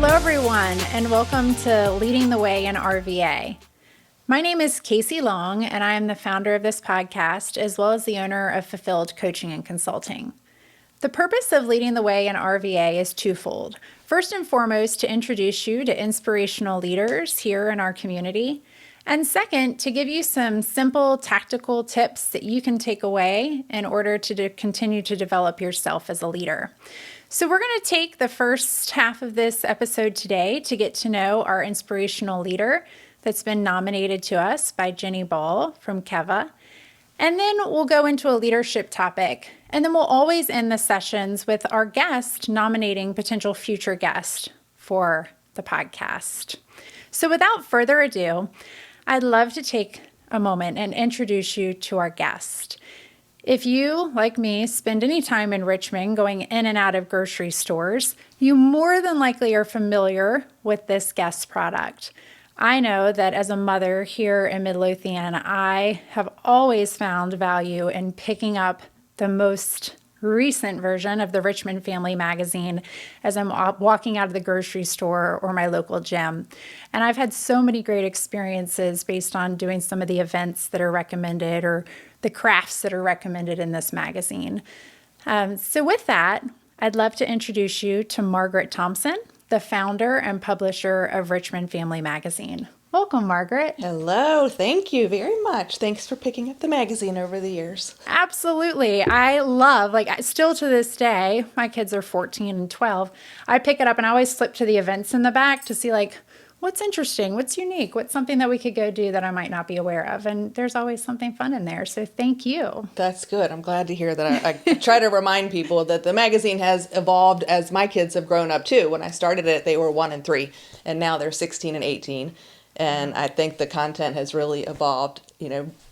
Hello, everyone, and welcome to Leading the Way in RVA. My name is Casey Long, and I am the founder of this podcast, as well as the owner of Fulfilled Coaching and Consulting. The purpose of Leading the Way in RVA is twofold. First and foremost, to introduce you to inspirational leaders here in our community. And second, to give you some simple tactical tips that you can take away in order to continue to develop yourself as a leader. So we're going to take the first half of this episode today to get to know our inspirational leader that's been nominated to us by Jenny Ball from Keva. And then we'll go into a leadership topic. And then we'll always end the sessions with our guest nominating potential future guests for the podcast. So without further ado, I'd love to take a moment and introduce you to our guest. If you, like me, spend any time in Richmond going in and out of grocery stores, you more than likely are familiar with this guest product. I know that as a mother here in Midlothian, I have always found value in picking up the most recent version of the Richmond Family Magazine as I'm walking out of the grocery store or my local gym. And I've had so many great experiences based on doing some of the events that are recommended or the crafts that are recommended in this magazine. So with that, I'd love to introduce you to Margaret Thompson, the founder and publisher of Richmond Family Magazine. Welcome, Margaret. Hello. Thank you very much. Thanks for picking up the magazine over the years. Absolutely. I love, still to this day, my kids are 14 and 12. I pick it up and I always flip to the events in the back to see what's interesting, what's unique, what's something that we could go do that I might not be aware of. And there's always something fun in there. So thank you. That's good. I'm glad to hear that. I try to remind people that the magazine has evolved as my kids have grown up too. When I started it, they were 1 and 3, and now they're 16 and 18. And I think the content has really evolved,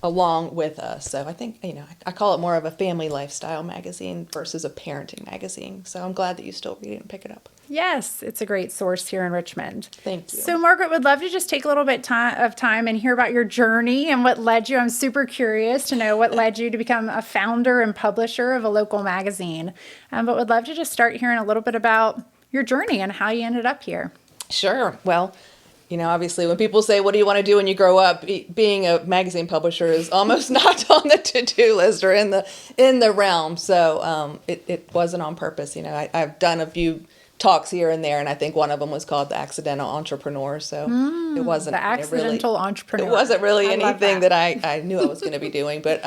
along with us. So I think, I call it more of a family lifestyle magazine versus a parenting magazine. So I'm glad that you still read it and pick it up. Yes, it's a great source here in Richmond. Thank you. So Margaret, would love to just take a little bit of time and hear about your journey and what led you. I'm super curious to know what led you to become a founder and publisher of a local magazine. But would love to just start hearing a little bit about your journey and how you ended up here. Sure. Well, obviously when people say, what do you want to do when you grow up, being a magazine publisher is almost not on the to-do list or in the realm. So it wasn't on purpose. I've done a few talks here and there, and I think one of them was called The Accidental Entrepreneur. So it wasn't The Accidental Entrepreneur. It wasn't really anything that I knew I was going to be doing. But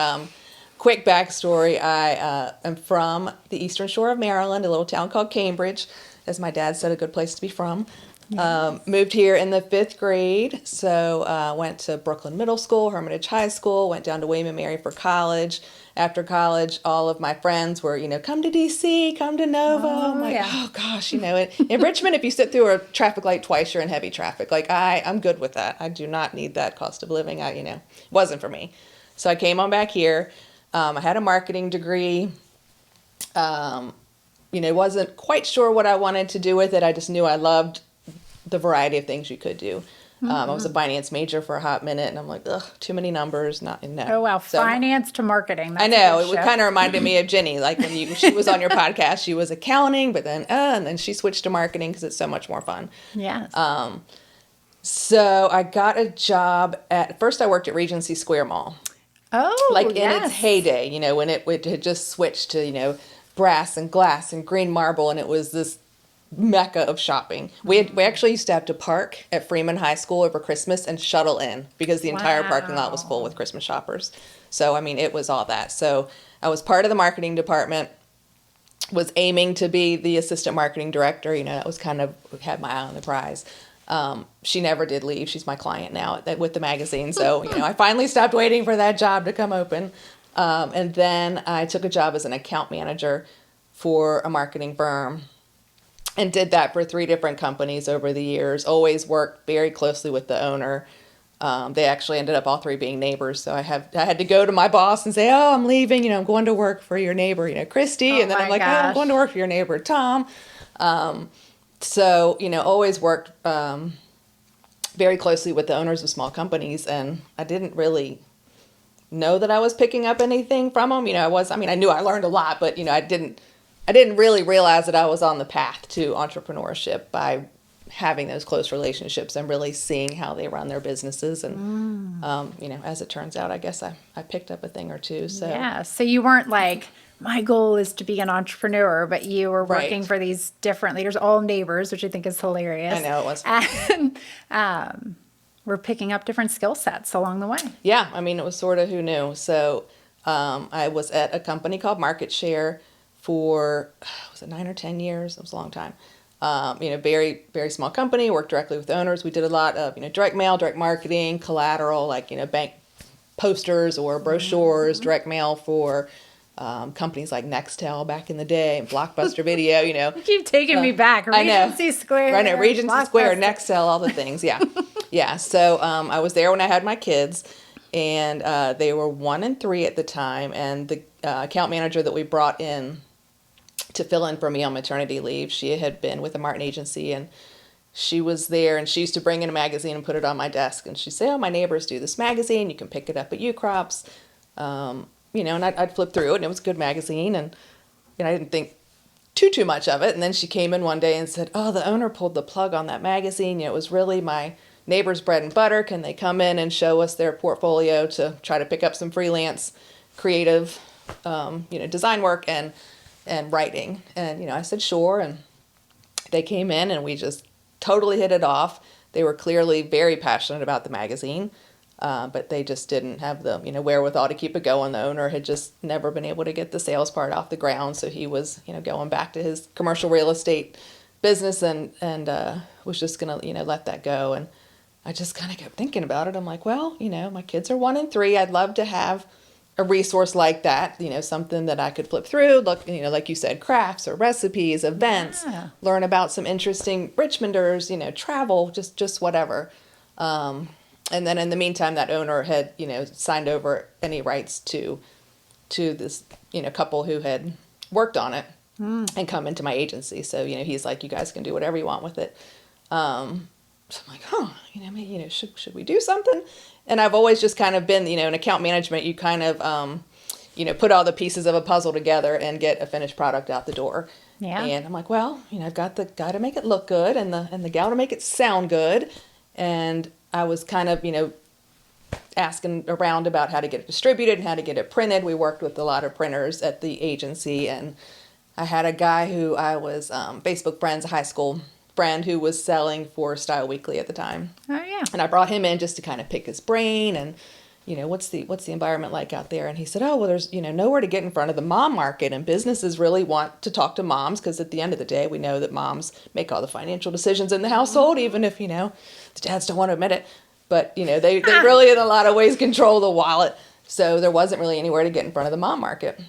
quick backstory, I am from the Eastern Shore of Maryland, a little town called Cambridge, as my dad said, a good place to be from. Yes. Moved here in the 5th grade, so went to Brooklyn Middle School, Hermitage High School, went down to William and Mary for college. After college, all of my friends were, come to DC, come to Nova. I'm like, oh gosh, in Richmond, if you sit through a traffic light twice, you're in heavy traffic. I'm good with that. I do not need that cost of living. It wasn't for me. So I came on back here. I had a marketing degree. Wasn't quite sure what I wanted to do with it. I just knew I loved the variety of things you could do. I was a finance major for a hot minute, and I'm like, ugh, too many numbers. No. Oh, wow. So, finance to marketing. That's I know. It kind of reminded me of Jenny. When she was on your podcast, she was accounting, but then, and then she switched to marketing because it's so much more fun. Yes. So I got a job first I worked at Regency Square Mall. Oh, in its heyday, when it had just switched to, brass and glass and green marble, and it was this mecca of shopping. We actually used to have to park at Freeman High School over Christmas and shuttle in because the entire parking lot was full with Christmas shoppers. So, it was all that. So I was part of the marketing department, was aiming to be the assistant marketing director. That was had my eye on the prize. She never did leave. She's my client now with the magazine. So, I finally stopped waiting for that job to come open. And then I took a job as an account manager for a marketing firm. And did that for 3 different companies over the years. Always worked very closely with the owner. They actually ended up all 3 being neighbors. So I had to go to my boss and say, "Oh, I'm leaving. I'm going to work for your neighbor, Christy." And then I'm like, "Oh, I'm going to work for your neighbor, Tom." So always worked very closely with the owners of small companies, and I didn't really know that I was picking up anything from them. I knew I learned a lot, but I didn't really realize that I was on the path to entrepreneurship by having those close relationships and really seeing how they run their businesses. And, as it turns out, I guess I picked up a thing or two. So Yeah. So you weren't like, my goal is to be an entrepreneur, but you were working Right. for these different leaders, all neighbors, which I think is hilarious. I know it was. And we're picking up different skill sets along the way. Yeah, I mean, it was sort of who knew. So I was at a company called Market Share for, was it 9 or 10 years? It was a long time. Very, very small company, worked directly with owners. We did a lot of, direct mail, direct marketing, collateral, like, bank posters or brochures, direct mail for companies like Nextel back in the day, and Blockbuster Video, You keep taking me back. I know. Regency Square. Right, no, Regency Square, Blockbuster. Nextel, all the things. Yeah. Yeah. So I was there when I had my kids, and they were 1 and 3 at the time. And the account manager that we brought in to fill in for me on maternity leave, she had been with a Martin agency, and she was there, and she used to bring in a magazine and put it on my desk. And she'd say, oh, my neighbors do this magazine. You can pick it up at U-Crops. And I'd flip through it, and it was a good magazine, and I didn't think too much of it. And then she came in one day and said, oh, the owner pulled the plug on that magazine. It was really my neighbor's bread and butter. Can they come in and show us their portfolio to try to pick up some freelance creative, design work and writing? And, I said, sure. And they came in, and we just totally hit it off. They were clearly very passionate about the magazine. But they just didn't have the, wherewithal to keep it going. The owner had just never been able to get the sales part off the ground. So he was, going back to his commercial real estate business and was just going to, let that go. And I just kind of kept thinking about it. I'm like, well, my kids are 1 and 3. I'd love to have a resource like that, something that I could flip through, look, like you said, crafts or recipes, events, Yeah. learn about some interesting Richmonders, travel, just whatever. And then in the meantime, that owner had, signed over any rights to this, couple who had worked on it and come into my agency. So, he's like, you guys can do whatever you want with it. So I'm like, maybe, should we do something? And I've always just kind of been, in account management, you kind of, put all the pieces of a puzzle together and get a finished product out the door. Yeah. And I'm like, well, I've got the guy to make it look good and the gal to make it sound good. And I was kind of, asking around about how to get it distributed and how to get it printed. We worked with a lot of printers at the agency, and I had a guy who I was Facebook friends, a high school friend who was selling for Style Weekly at the time. Oh, yeah. And I brought him in just to kind of pick his brain and, what's the environment like out there? And he said, oh, well, there's, nowhere to get in front of the mom market, and businesses really want to talk to moms because at the end of the day, we know that moms make all the financial decisions in the household, even if, the dads don't want to admit it. But, they really in a lot of ways control the wallet. So there wasn't really anywhere to get in front of the mom market.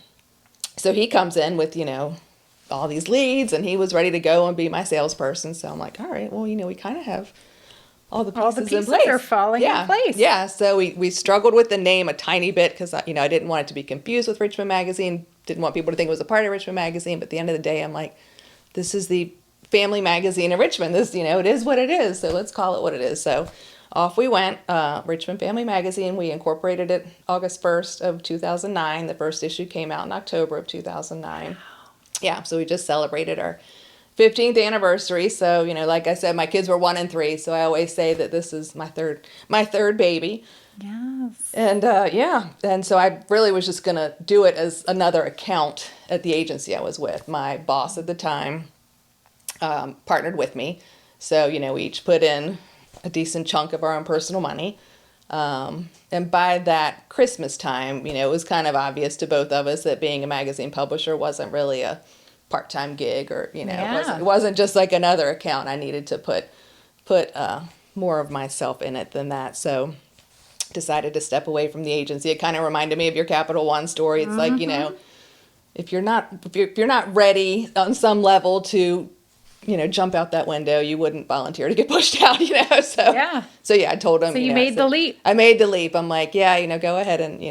So he comes in with, all these leads, and he was ready to go and be my salesperson. So I'm like, all right, well, we kind of have all the pieces in place. are falling in place. Yeah, so we struggled with the name a tiny bit because, I didn't want it to be confused with Richmond Magazine. Didn't want people to think it was a part of Richmond Magazine. But at the end of the day, I'm like, this is the family magazine in Richmond. This, it is what it is. So let's call it what it is. So off we went. Richmond Family Magazine. We incorporated it August 1st of 2009. The first issue came out in October of 2009. Wow. Yeah, so we just celebrated our 15th anniversary. So, like I said, my kids were 1 and 3. So I always say that this is my third baby. Yes. And and so I really was just going to do it as another account at the agency I was with. My boss at the time partnered with me. So, we each put in a decent chunk of our own personal money. And by that Christmas time, it was kind of obvious to both of us that being a magazine publisher wasn't really a part-time gig or, it wasn't just like another account. I needed to put more of myself in it than that. So decided to step away from the agency. It kind of reminded me of your Capital One story. It's like, if you're not ready on some level to, jump out that window, you wouldn't volunteer to get pushed out, So Yeah. So I told him. So you made the leap. I made the leap. I'm like, yeah, go ahead and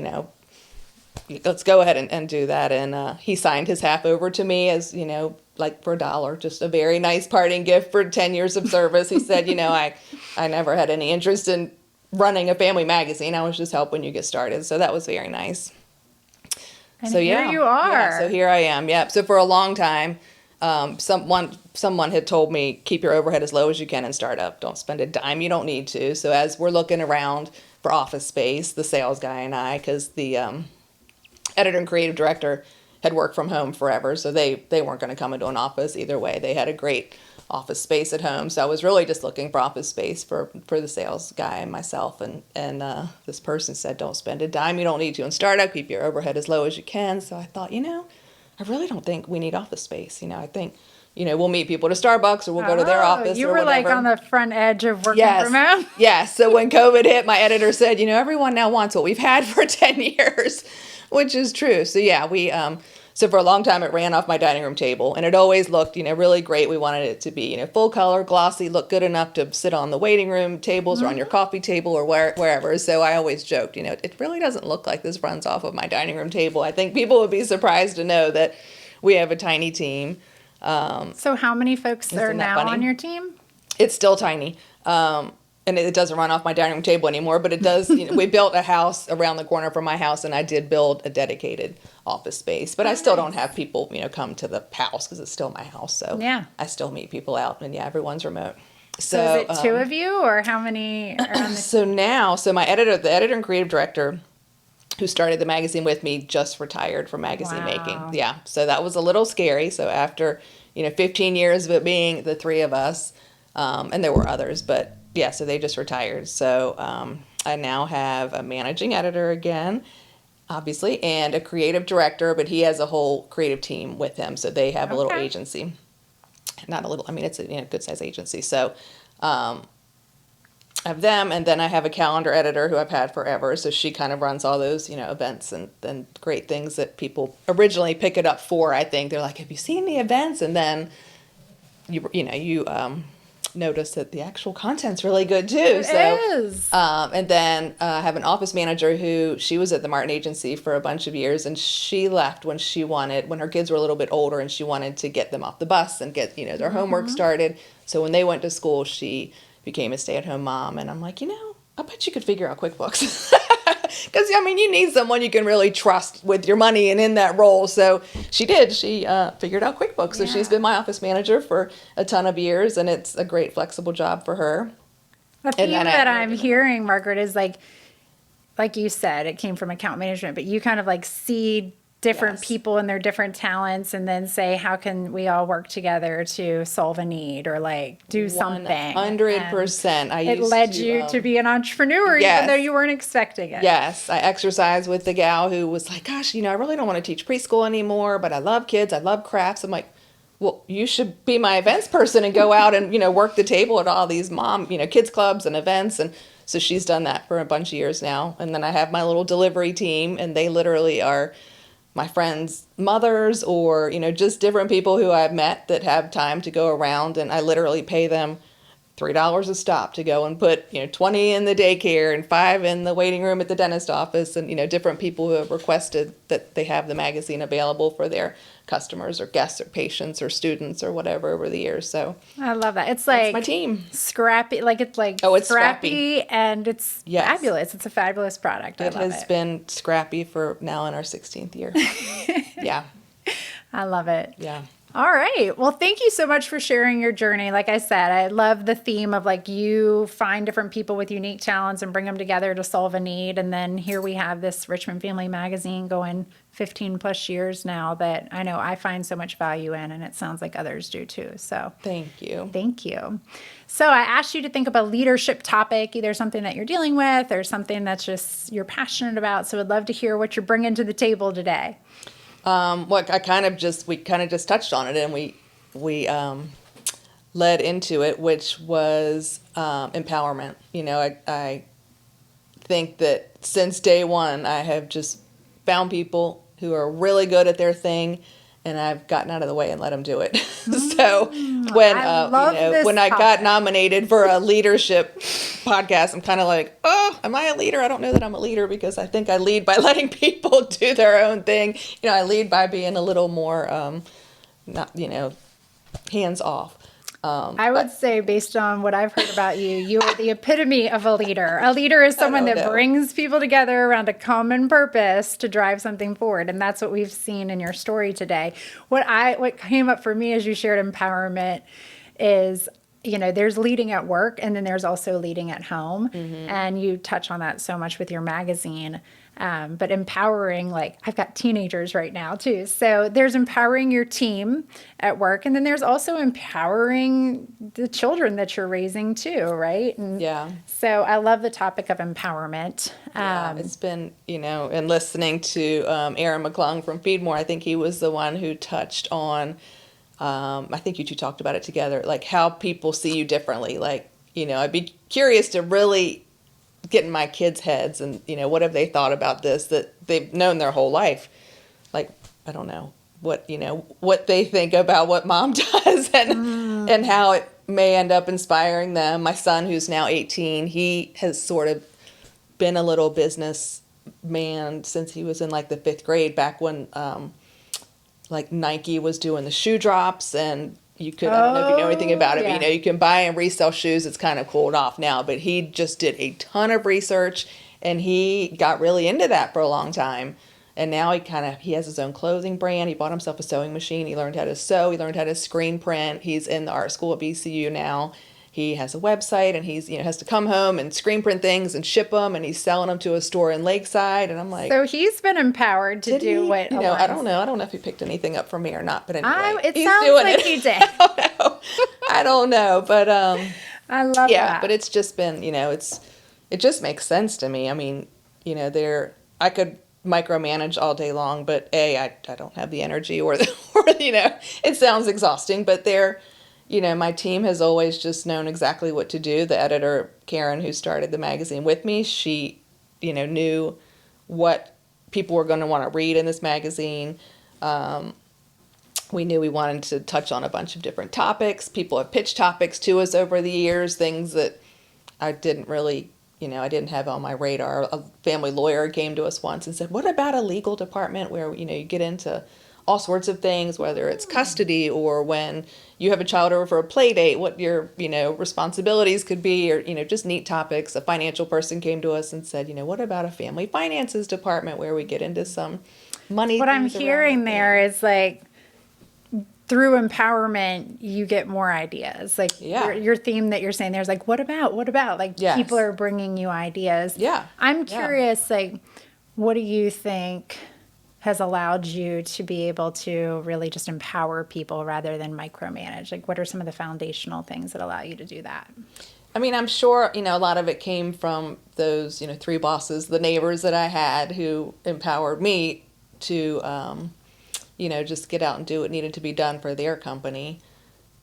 let's go ahead and do that. And he signed his half over to me as like for $1, just a very nice parting gift for 10 years of service. He said, I never had any interest in running a family magazine. I was just helping you get started. So that was very nice. And so here yeah, you are. Yeah, so here I am. Yep. So for a long time, someone had told me, keep your overhead as low as you can in startup. Don't spend a dime you don't need to. So as we're looking around for office space, the sales guy and I, because the editor and creative director had worked from home forever, so they weren't going to come into an office either way. They had a great office space at home, so I was really just looking for office space for the sales guy and myself. And this person said, don't spend a dime you don't need to in startup. Keep your overhead as low as you can. So I thought, I really don't think we need office space. I think, we'll meet people at a Starbucks or we'll go to their office you or were whatever. like on the front edge of working from home. Yes. So when COVID hit, my editor said, everyone now wants what we've had for 10 years, which is true. So yeah, so for a long time it ran off my dining room table, and it always looked, really great. We wanted it to be, full color, glossy, look good enough to sit on the waiting room tables or on your coffee table or wherever. So I always joked, it really doesn't look like this runs off of my dining room table. I think people would be surprised to know that we have a tiny team. So how many folks are now on your team? It's still tiny. And it doesn't run off my dining room table anymore, but it does. We built a house around the corner from my house, and I did build a dedicated office space. But I still don't have people, come to the house because it's still my house. So yeah, I still meet people out, and everyone's remote. So is it two of you, or how many are on the So the editor and creative director who started the magazine with me just retired from magazine making. Yeah, so that was a little scary. So after 15 years of it being the three of us, and there were others, but yeah, so they just retired. So I now have a managing editor again, obviously, and a creative director, but he has a whole creative team with him. So they have a little agency. Not a little, it's a good size agency. So I have them, and then I have a calendar editor who I've had forever. So she kind of runs all those, events and great things that people originally pick it up for. I think they're like, have you seen the events? And then you notice that the actual content's really good too. It is. And then I have an office manager who, she was at the Martin agency for a bunch of years, and she left when her kids were a little bit older, and she wanted to get them ooff the bus and get their homework started. So when they went to school, she became a stay-at-home mom, and I'm like, I bet you could figure out QuickBooks. Because, you need someone you can really trust with your money and in that role. So she did. She figured out QuickBooks. So she's been my office manager for a ton of years, and it's a great flexible job for her. The theme that I'm hearing, Margaret, is like you said, it came from account management, but you kind of see different people and their different talents, and then say, how can we all work together to solve a need or do something? 100%. It led you to be an entrepreneur, even though you weren't expecting it. Yes. I exercised with the gal who was like, gosh, I really don't want to teach preschool anymore, but I love kids. I love crafts. I'm like, well, you should be my events person and go out and, work the table at all these kids clubs and events. And so she's done that for a bunch of years now. And then I have my little delivery team, and they literally are my friends' mothers or, just different people who I've met that have time to go around, and I literally pay them $3 a stop to go and put, 20 in the daycare and 5 in the waiting room at the dentist office, and, different people who have requested that they have the magazine available for their customers or guests or patients or students or whatever over the years. So I love that. It's like my team. Scrappy, it's scrappy and it's fabulous. It's a fabulous product. It has been scrappy for now in our 16th year. Yeah. I love it. Yeah. All right. Well, thank you so much for sharing your journey. Like I said, I love the theme of you find different people with unique talents and bring them together to solve a need. And then here we have this Richmond Family Magazine going 15 plus years now that I know I find so much value in, and it sounds like others do too. So thank you. Thank you. So I asked you to think of a leadership topic, either something that you're dealing with or something that's just you're passionate about. So I'd love to hear what you're bringing to the table today. What we kind of just touched on it, and we led into it, which was empowerment. I think that since day one, I have just found people who are really good at their thing, and I've gotten out of the way and let them do it. So when I got nominated for a leadership podcast, I'm kind of like, oh, am I a leader? I don't know that I'm a leader, because I think I lead by letting people do their own thing. I lead by being a little more, not hands off. I would say, based on what I've heard about you, you are the epitome of a leader. A leader is someone that brings people together around a common purpose to drive something forward. And that's what we've seen in your story today. What came up for me as you shared empowerment is, there's leading at work and then there's also leading at home. And you touch on that so much with your magazine. But empowering, like I've got teenagers right now too. So there's empowering your team at work. And then there's also empowering the children that you're raising too, right? And so I love the topic of empowerment. It's been, and listening to Aaron McClung from Feedmore, I think he was the one who touched on, I think you two talked about it together, like how people see you differently. Like, I'd be curious to really get in my kids' heads and, what have they thought about this that they've known their whole life? Like, I don't know what they think about what mom does and how it may end up inspiring them. My son, who's now 18, he has sort of been a little business man since he was in like the 5th grade, back when like Nike was doing the shoe drops, and I don't know if you know anything about it, but you can buy and resell shoes. It's kind of cooled off now, but he just did a ton of research and he got really into that for a long time. And now he has his own clothing brand. He bought himself a sewing machine. He learned how to sew. He learned how to screen print. He's in the art school at BCU now. He has a website and he's, has to come home and screen print things and ship them, and he's selling them to a store in Lakeside. And I'm like, so he's been empowered to do what, I don't know. I don't know if he picked anything up from me or not, but anyway, it sounds like he did. I don't know, but I love that. But it's just been, it just makes sense to me. I mean, I could micromanage all day long, but I don't have the energy or it sounds exhausting, but my team has always just known exactly what to do. The editor, Karen, who started the magazine with me, she, knew what people were going to want to read in this magazine. We knew we wanted to touch on a bunch of different topics. People have pitched topics to us over the years, things that I didn't really, I didn't have on my radar. A family lawyer came to us once and said, what about a legal department where, you get into all sorts of things, whether it's custody or when you have a child over for a play date, what your, responsibilities could be, or, just neat topics. A financial person came to us and said, what about a family finances department where we get into some money? What I'm hearing there is like, through empowerment, you get more ideas. Like your theme that you're saying there's like, what about? Like people are bringing you ideas. Yeah. I'm curious, like, what do you think has allowed you to be able to really just empower people rather than micromanage? Like, what are some of the foundational things that allow you to do that? I mean, I'm sure, a lot of it came from those, 3 bosses, the neighbors that I had who empowered me to, just get out and do what needed to be done for their company.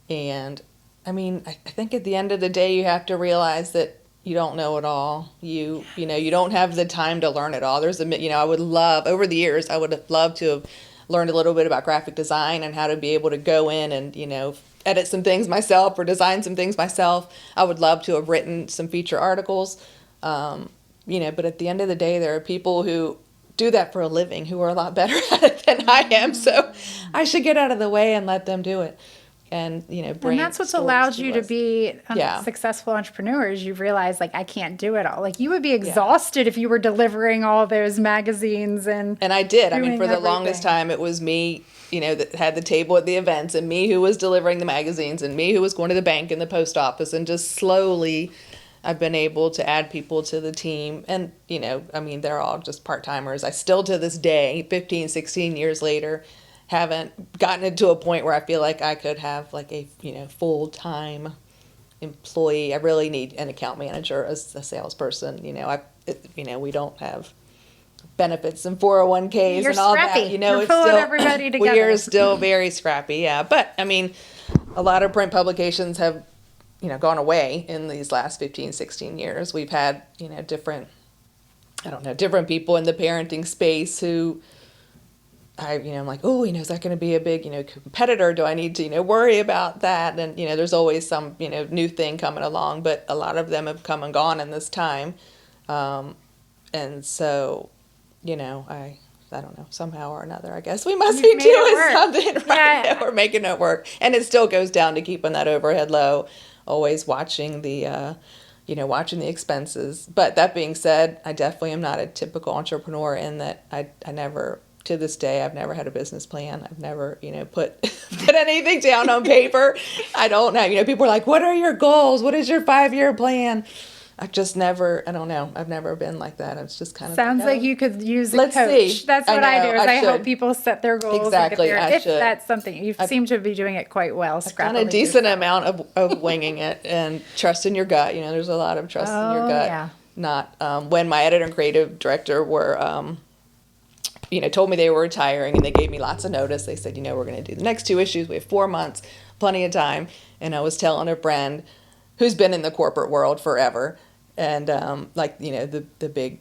And I mean, I think at the end of the day, you have to realize that you don't know it all. You don't have the time to learn it all. There's I would love, over the years, I would have loved to have learned a little bit about graphic design and how to be able to go in and, edit some things myself or design some things myself. I would love to have written some feature articles. But at the end of the day, there are people who do that for a living who are a lot better at it than I am. So I should get out of the way and let them do it. And, bring and that's what's allowed you to be a successful entrepreneur, is you've realized, like, I can't do it all. Like, you would be exhausted if you were delivering all those magazines. And I did. I mean, for the longest time, it was me, that had the table at the events, and me who was delivering the magazines, and me who was going to the bank and the post office. And just slowly, I've been able to add people to the team. And, they're all just part-timers. I still, to this day, 15, 16 years later, haven't gotten it to a point where I feel like I could have like a full-time employee. I really need an account manager as a salesperson. We don't have benefits and 401ks You're and all scrappy. that. You're pulling everybody together. We are still very scrappy, yeah. But I mean, a lot of print publications have gone away in these last 15, 16 years. We've had different people in the parenting space who I'm like, oh, is that going to be a big, competitor? Do I need to, worry about that? And, there's always some, new thing coming along, but a lot of them have come and gone in this time. And so, I I don't know, somehow or another, I guess we must You've be made it doing work. something right. Yeah. We're making it work. And it still goes down to keeping that overhead low, always watching the, watching the expenses. But that being said, I definitely am not a typical entrepreneur in that I never, to this day, I've never had a business plan. I've never, put put anything down on paper. I don't know. People are like, what are your goals? What is your 5-year plan? I've just never, I don't know. I've never been like that. It's just kind of Sounds like oh, you could use a let's coach. see. That's I what I know, do. Is I I help should. people set their goals. Exactly, And I if should. that's something you seem to be doing it quite well. Done a decent amount of winging it and trust in your gut. There's a lot of trust in your gut. Yeah. Not when my editor and creative director were, told me they were retiring and they gave me lots of notice. They said, we're going to do the next 2 issues. We have 4 months, plenty of time. And I was telling a friend who's been in the corporate world forever and the big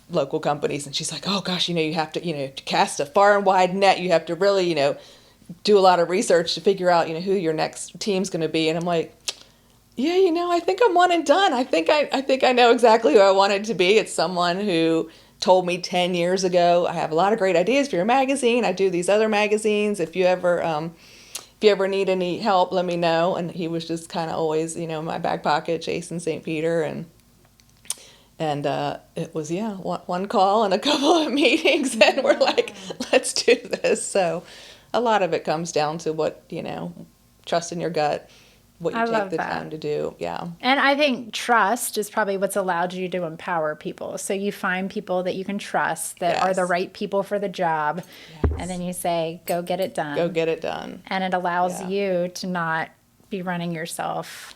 local companies, and she's like, oh gosh, you have to, to cast a far and wide net. You have to really, do a lot of research to figure out, who your next team's going to be. And I'm like, yeah, I think I'm one and done. I think I know exactly who I wanted to be. It's someone who told me 10 years ago, I have a lot of great ideas for your magazine. I do these other magazines. If you ever need any help, let me know. And he was just kind of always, in my back pocket, chasing St. Peter. And it was, one call and a couple of meetings, and we're like, let's do this. So a lot of it comes down to what, trust in your gut, what you take the time to do. Yeah. And I think trust is probably what's allowed you to empower people. So you find people that you can trust that are the right people for the job. Yes. And then you say, go get it done. Go get it done. And it allows you to not be running yourself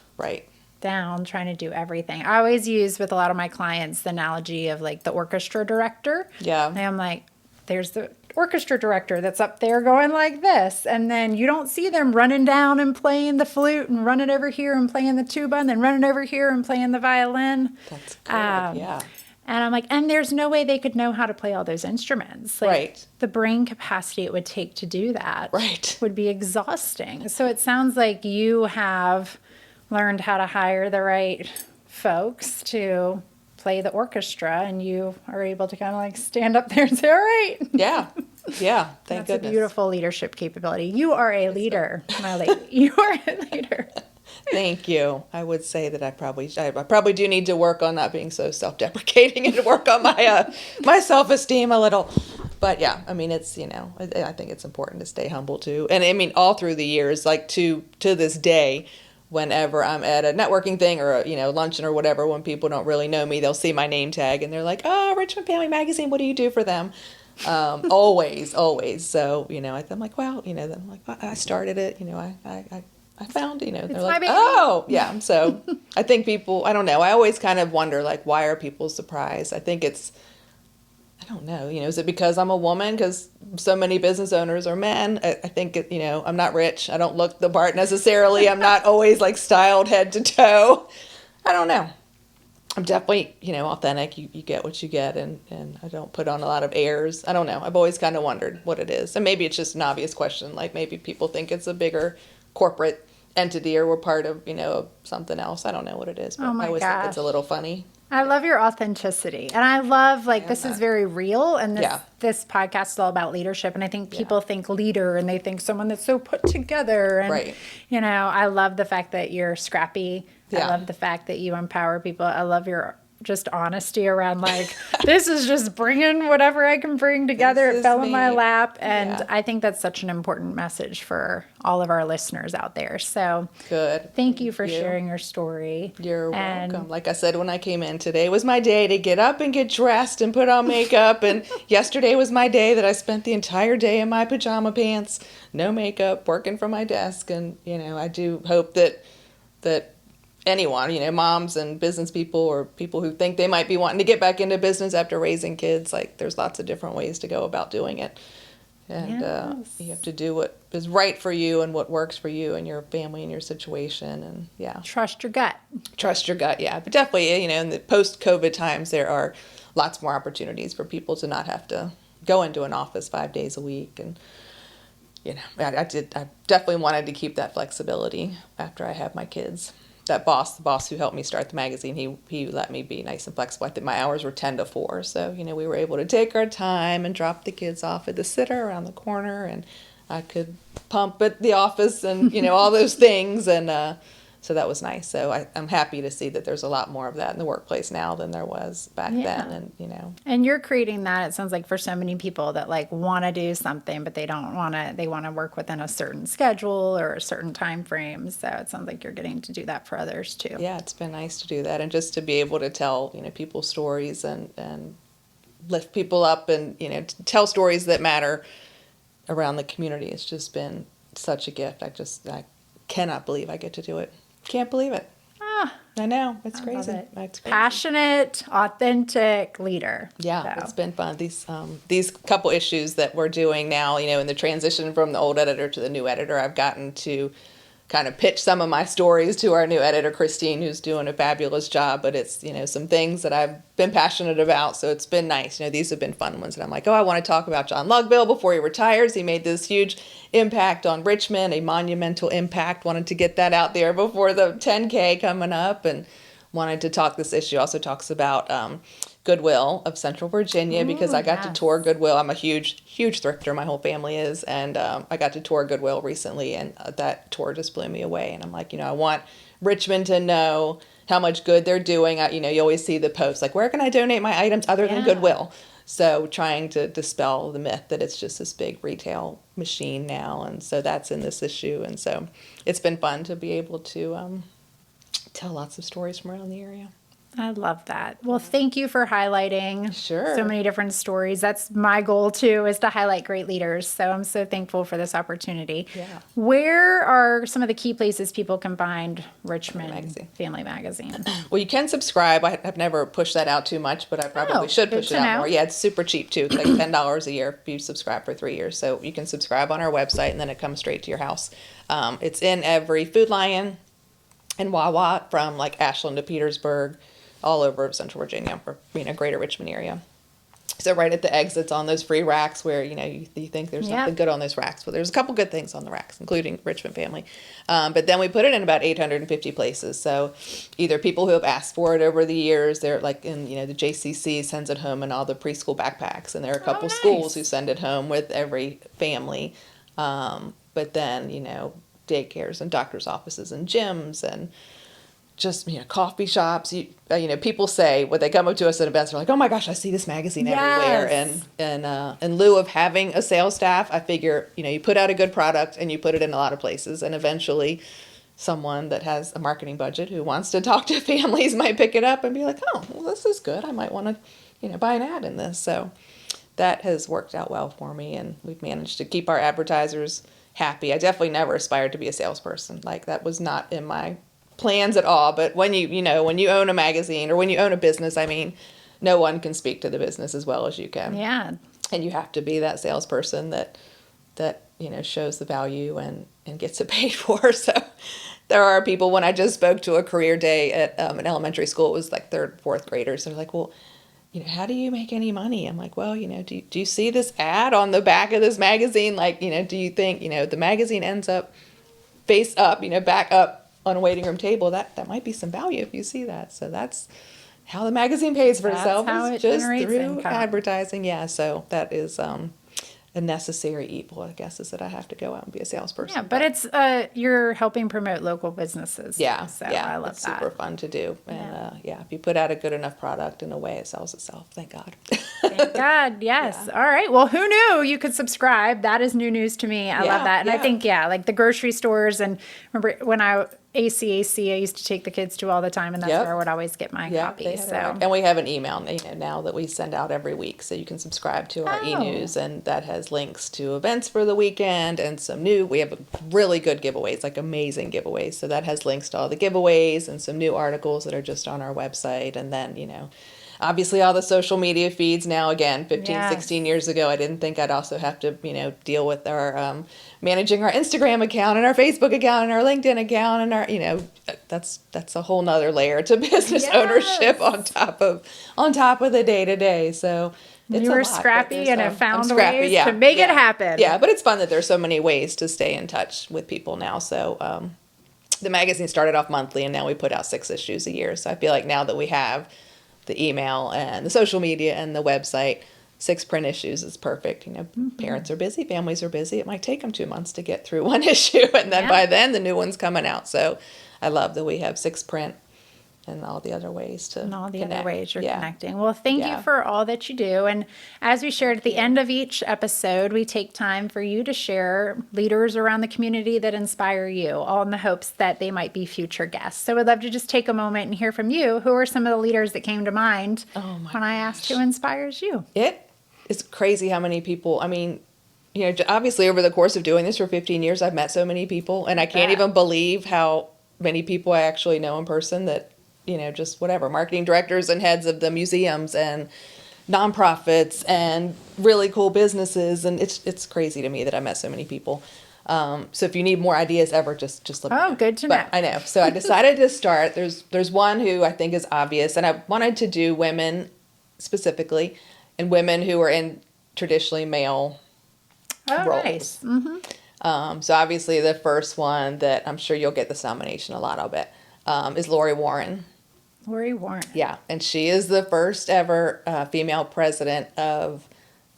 down trying to do everything. I always use with a lot of my clients the analogy of like the orchestra director. Yeah. And I'm like, there's the orchestra director that's up there going like this, and then you don't see them running down and playing the flute and running over here and playing the tuba and then running over here and playing the violin. That's good. Yeah. And I'm like, and there's no way they could know how to play all those instruments. Like, the brain capacity it would take to do that would be exhausting. So it sounds like you have learned how to hire the right folks to play the orchestra, and you are able to kind of like stand up there and say, all right. Yeah. Yeah. Thank That's goodness. a beautiful leadership capability. You are a leader, my lady. You are a leader. Thank you. I would say that I probably do need to work on not being so self-deprecating and to work on my my self-esteem a little. But yeah, I mean, it's, I think it's important to stay humble too. And I mean, all through the years, like to this day, whenever I'm at a networking thing or a, luncheon or whatever, when people don't really know me, they'll see my name tag and they're like, oh, Richmond Family Magazine, what do you do for them? Always. So, I'm like, well, then I'm like, well, I started it, I found, they're like, oh, yeah. So I think people, I don't know. I always kind of wonder, like, why are people surprised? I think it's, I don't know, is it because I'm a woman? Because so many business owners are men. I think, I'm not rich. I don't look the part necessarily. I'm not always like styled head to toe. I don't know. I'm definitely, authentic. You get what you get, and I don't put on a lot of airs. I don't know. I've always kind of wondered what it is. And maybe it's just an obvious question. Like maybe people think it's a bigger corporate entity or we're part of, something else. I don't know what it is, but I always think it's a little funny. I love your authenticity. And I love, this is very real. And this podcast is all about leadership. And I think people think leader and they think someone that's so put together. And, I love the fact that you're scrappy. I love the fact that you empower people. I love your just honesty around this is just bringing whatever I can bring together. It fell in my lap. And I think that's such an important message for all of our listeners out there. So good. Thank you for sharing your story. You're welcome. Like I said, when I came in, today was my day to get up and get dressed and put on makeup. And yesterday was my day that I spent the entire day in my pajama pants, no makeup, working from my desk. And, I do hope that anyone, moms and business people or people who think they might be wanting to get back into business after raising kids, there's lots of different ways to go about doing it. And you have to do what is right for you and what works for you and your family and your situation. And trust your gut. Trust your gut, yeah. But definitely, in the post-COVID times, there are lots more opportunities for people to not have to go into an office 5 days a week. And, I definitely wanted to keep that flexibility after I had my kids. that boss, the boss who helped me start the magazine, he let me be nice and flexible. I think my hours were 10 to 4. So, we were able to take our time and drop the kids off at the sitter around the corner, and I could pump at the office and, all those things. And so that was nice. So I'm happy to see that there's a lot more of that in the workplace now than there was back then. And, And you're creating that, it sounds like, for so many people that like want to do something, but they want to work within a certain schedule or a certain time frame. So it sounds like you're getting to do that for others too. Yeah, it's been nice to do that. And just to be able to tell, people's stories and lift people up and, to tell stories that matter around the community. It's just been such a gift. I cannot believe I get to do it. Can't believe it. I know. It's crazy. Love it. It's crazy. Passionate, authentic leader. Yeah, So. it's been fun. These couple issues that we're doing now, in the transition from the old editor to the new editor, I've gotten to kind of pitch some of my stories to our new editor, Christine, who's doing a fabulous job. But it's, some things that I've been passionate about. So it's been nice. These have been fun ones. And I'm like, I want to talk about John Lugville before he retires. He made this huge impact on Richmond, a monumental impact. Wanted to get that out there before the 10K coming up, and wanted to talk. This issue also talks about Goodwill of Central Virginia, because I got to tour Goodwill. I'm a huge thrifter. My whole family is. And I got to tour Goodwill recently, and that tour just blew me away. And I'm like, I want Richmond to know how much good they're doing. You always see the posts like, where can I donate my items other than Goodwill? So trying to dispel the myth that it's just this big retail machine now. And so that's in this issue. And so it's been fun to be able to tell lots of stories from around the area. I love that. Well, thank you for highlighting so many different stories. That's my goal too, is to highlight great leaders. So I'm so thankful for this opportunity. Yeah. Where are some of the key places people can find Richmond Family Magazine? Well, you can subscribe. I have never pushed that out too much, but I probably should push it out more. Yeah, it's super cheap too. It's like $10 a year if you subscribe for 3 years. So you can subscribe on our website, and then it comes straight to your house. It's in every Food Lion and Wawa from like Ashland to Petersburg, all over Central Virginia, or greater Richmond area. So right at the exits on those free racks where you think there's something good on those racks. Well, there's a couple good things on the racks, including Richmond Family. But then we put it in about 850 places. So either people who have asked for it over the years, they're like in the JCC sends it home in all the preschool backpacks, and there are a couple schools who send it home with every family. But then daycares and doctors' offices and gyms and just coffee shops. People say when they come up to us at events, they're like, "Oh my gosh, I see this magazine everywhere." And in lieu of having a sales staff, I figure you put out a good product and you put it in a lot of places, and eventually someone that has a marketing budget who wants to talk to families might pick it up and be like, "Oh, well, this is good. I might want to buy an ad in this." So that has worked out well for me, and we've managed to keep our advertisers happy. I definitely never aspired to be a salesperson. Like, that was not in my plans at all. But when you own a magazine, or when you own a business, no one can speak to the business as well as you can. Yeah. And you have to be that salesperson that shows the value and gets it paid for. So there are people, when I just spoke to a career day at an elementary school, it was like 3rd, 4th graders. They're like, "Well, how do you make any money?" I'm like, "Well, do you see this ad on the back of this magazine? Like, do you think, the magazine ends up face up, back up on a waiting room table? That might be some value if you see that." So that's how the magazine pays for itself, is just through income. advertising. Yeah, so that is a necessary evil, I guess, is that I have to go out and be a salesperson. Yeah, but it's you're helping promote local businesses. Yeah, so yeah, I love it's that. super fun to do. And if you put out a good enough product, in a way, it sells itself. Thank God. Thank God, yes. Yeah. All right. Well, who knew you could subscribe? That is new news to me. I love that. And I think, like the grocery stores, and remember when ACAC, I used to take the kids to all the time, and that's where I would always get my copies. So. And we have an email now that we send out every week, so you can subscribe to our e-news, and that has links to events for the weekend and we have really good giveaways, like amazing giveaways. So that has links to all the giveaways and some new articles that are just on our website. And then, obviously all the social media feeds now. Again, 16 years ago, I didn't think I'd also have to, deal with our managing our Instagram account and our Facebook account and our LinkedIn account and our, that's a whole nother layer to business ownership on top of the day-to-day. So it's you were scrappy and have found ways to make it happen. Yeah, but it's fun that there's so many ways to stay in touch with people now. So the magazine started off monthly, and now we put out 6 issues a year. So I feel like now that we have the email and the social media and the website, 6 print issues is perfect. Parents are busy, families are busy. It might take them 2 months to get through one issue, and then by then the new one's coming out. So I love that we have 6 print and all the other ways to other ways you're connecting. Well, thank you for all that you do. And as we shared at the end of each episode, we take time for you to share leaders around the community that inspire you, all in the hopes that they might be future guests. So we'd love to just take a moment and hear from you. Who are some of the leaders that came to mind when I asked who inspires you? It's crazy how many people, obviously over the course of doing this for 15 years, I've met so many people, and I can't even believe how many people I actually know in person that, just whatever, marketing directors and heads of the museums and nonprofits and really cool businesses. And it's crazy to me that I met so many people. So if you need more ideas ever, just let me know. Good to know. I know. So I decided to start. There's one who I think is obvious, and I wanted to do women specifically, and women who are in traditionally male roles. Nice. Mm-hmm. So obviously the first one that I'm sure you'll get this nomination a lot, I'll bet, is Lori Warren. Lori Warren. Yeah, and she is the first ever female president of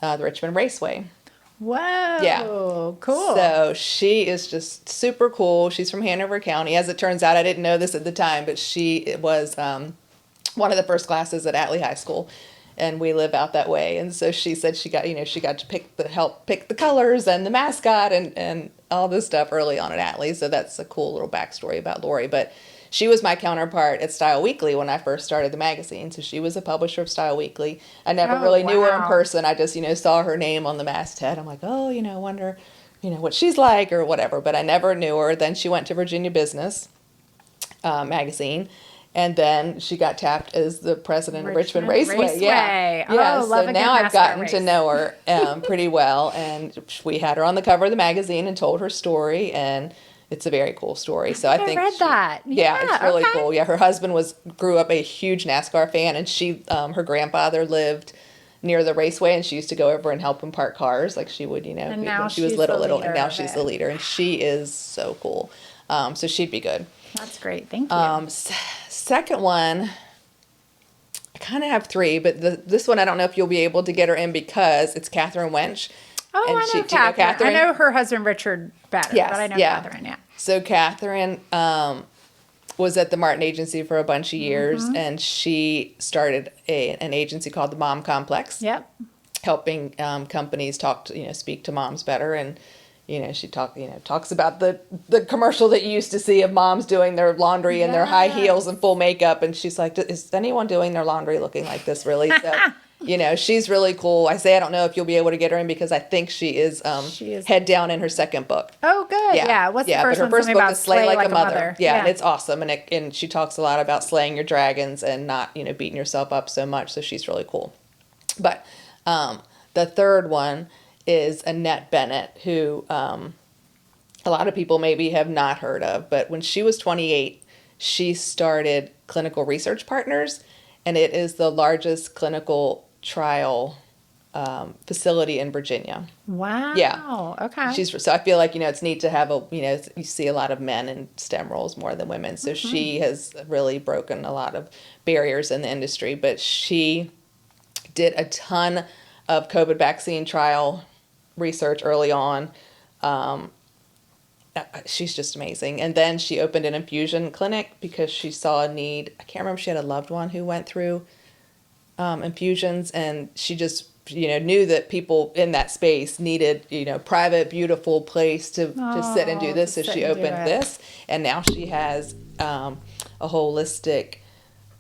the Richmond Raceway. Whoa. Yeah. Cool. So she is just super cool. She's from Hanover County. As it turns out, I didn't know this at the time, but she was one of the first classes at Atlee High School. And we live out that way. And so she said she got to help pick the colors and the mascot and all this stuff early on at Atlee. So that's a cool little backstory about Lori. But she was my counterpart at Style Weekly when I first started the magazine. So she was a publisher of Style Weekly. I never really knew her in person. I just, saw her name on the masthead. I'm like, wonder, what she's like or whatever. But I never knew her. Then she went to Virginia Business magazine. And then she got tapped as the president of Richmond Raceway. Yeah. So now I've gotten to know her pretty well. And we had her on the cover of the magazine and told her story. And it's a very cool story. So I think I read that. Yeah, it's really cool. Yeah, her husband grew up a huge NASCAR fan, and her grandfather lived near the raceway, and she used to go over and help him park cars, like she would, when she was little, and now she's the leader, and she is so cool. So she'd be good. That's great. Thank you. Second one, I kind of have 3, but this one I don't know if you'll be able to get her in because it's Catherine Wench. Oh, and I know Catherine. I know her husband Richard better, but I know Catherine, yeah. So Catherine was at the Martin Agency for a bunch of years, and she started an agency called the Mom Complex. Yep. Helping companies speak to moms better, and she talks about the commercial that you used to see of moms doing their laundry in their high heels and full makeup, and she's like, is anyone doing their laundry looking like this really? So she's really cool. I don't know if you'll be able to get her in because I think she is head down in her second book. Oh, good. Yeah. What's the first but her one? first Something book about is Slay Like a Mother. Yeah, and yeah. it's awesome, and she talks a lot about slaying your dragons and not beating yourself up so much. So she's really cool. But the third one is Annette Bennett, who a lot of people maybe have not heard of, but when she was 28, she started Clinical Research Partners, and it is the largest clinical trial facility in Virginia. Wow. Yeah. Okay. So I feel like, it's neat to have you see a lot of men in STEM roles more than women. So she has really broken a lot of barriers in the industry, but she did a ton of COVID vaccine trial research early on. She's just amazing. And then she opened an infusion clinic because she saw a need. I can't remember if she had a loved one who went through infusions, and she just knew that people in that space needed private, beautiful place to sit and do this. So she opened this, and now she has a holistic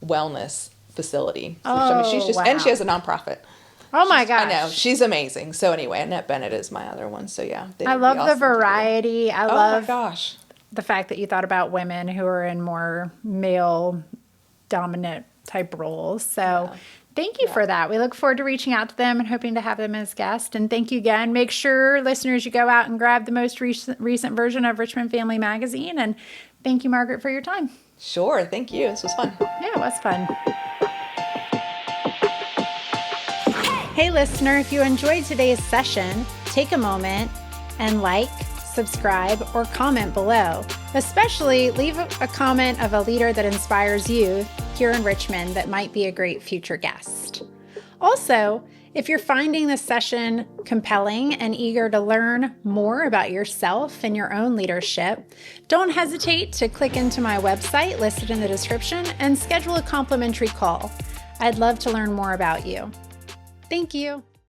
wellness facility. So, she's just and she has a nonprofit. Oh my gosh. I know. She's amazing. So anyway, Annette Bennett is my other one. So yeah. I love the variety. I love my gosh. The fact that you thought about women who are in more male dominant type roles. So thank you for that. We look forward to reaching out to them and hoping to have them as guests. And thank you again. Make sure, listeners, you go out and grab the most recent version of Richmond Family Magazine. And thank you, Margaret, for your time. Sure. Thank you. This was fun. Yeah, it was fun. Hey, listener, if you enjoyed today's session, take a moment and like, subscribe, or comment below. Especially leave a comment of a leader that inspires you here in Richmond that might be a great future guest. Also, if you're finding this session compelling and eager to learn more about yourself and your own leadership, don't hesitate to click into my website listed in the description and schedule a complimentary call. I'd love to learn more about you. Thank you.